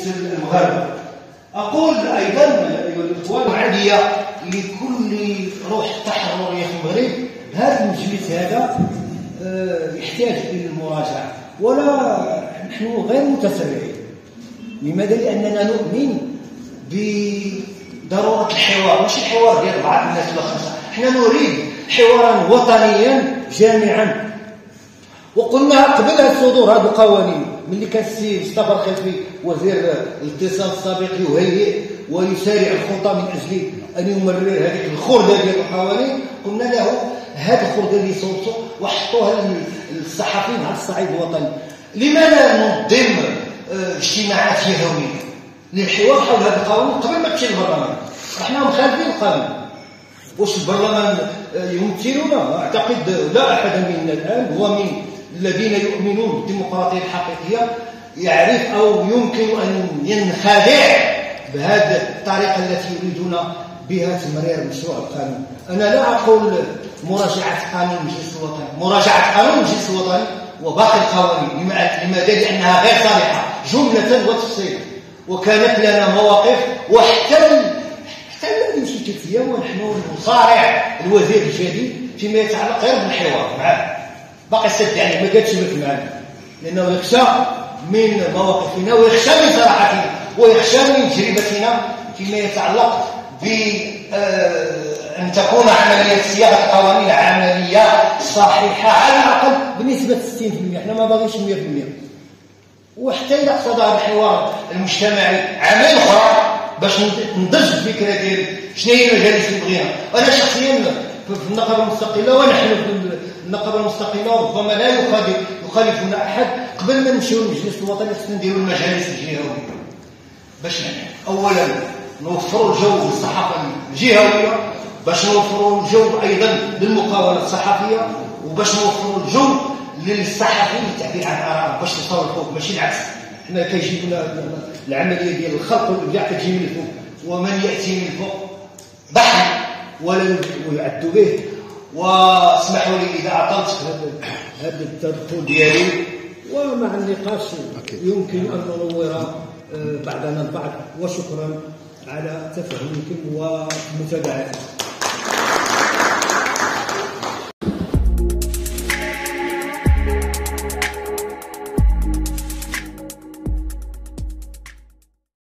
المغاربه. اقول ايضا ايها الاخوان عاليه لكل روح تحرريه في المغرب، هذا المجلس هذا يحتاج الى المراجعه، ولا نحن غير متسرعين. لماذا؟ لاننا نؤمن بضروره الحوار، ماشي الحوار ديال بعض الناس ولا خمسه، احنا نريد حوارا وطنيا جامعا. وقلنا قبل صدور هذه القوانين، ملي كان السي مصطفى الخلفي وزير الاتصال السابق يهيئ ويسارع الخطى من اجل ان يمرر هذه الخرده ديال القوانين، قلنا له هذه الخرده اللي صوتوا وحطوها للصحفيين على الصعيد الوطني. لماذا ننظم اجتماعات يوميه للحوار حول هذا القانون قبل ما تمشي للبرلمان؟ احنا مخالفين القانون. واش البرلمان يمثلنا؟ اعتقد لا احد منا الان هو من الذين يؤمنون بالديمقراطيه الحقيقيه يعرف او يمكن ان ينخدع بهذه الطريقه التي يريدون بها تمرير مشروع القانون. انا لا اقول مراجعه قانون المجلس الوطني، مراجعه قانون المجلس الوطني وباقي القوانين. لماذا؟ لانها غير صالحه جمله وتفصيلا، وكانت لنا مواقف، وحتى الذي شكت فيها ونحن نصارع الوزير الجديد فيما يتعلق غير بالحوار معه. باقي السد يعني ما قالش معنا، لانه يخشى من مواقفنا ويخشى من صراحتنا ويخشى من تجربتنا فيما يتعلق بأن تكون عملية صياغة القوانين عملية صحيحة على الأقل بنسبة 60%. احنا ما باغيش 100%. وحتى إذا اقتضى الحوار المجتمعي عامين أخرى باش نضج الفكرة ديال شنو هي المجالس اللي بغينا. أنا شخصيا في النقابة المستقلة، ونحن في النقابة المستقلة ربما لا يخالفنا أحد، قبل ما نمشيو للمجلس الوطني خصنا نديروا المجالس الجهوية باش أولا نوفروا الجو للصحافة الجهوية، باش نوفروا الجو أيضا للمقاولة الصحفية، وباش نوفروا الجو للصحفيين للتعبير عن آرائهم باش يوصلوا لفوق، ماشي العكس. حنا كيجيبنا العملية ديال الخلق والإبداع كتجي من الفوق، ومن يأتي من الفوق بحر ولا يعد به. واسمحوا لي إذا أعطلت هذا التدخل ديالي، ومع النقاش يمكن أن ننور بعضنا البعض. وشكرا على تفهمكم ومتابعتكم.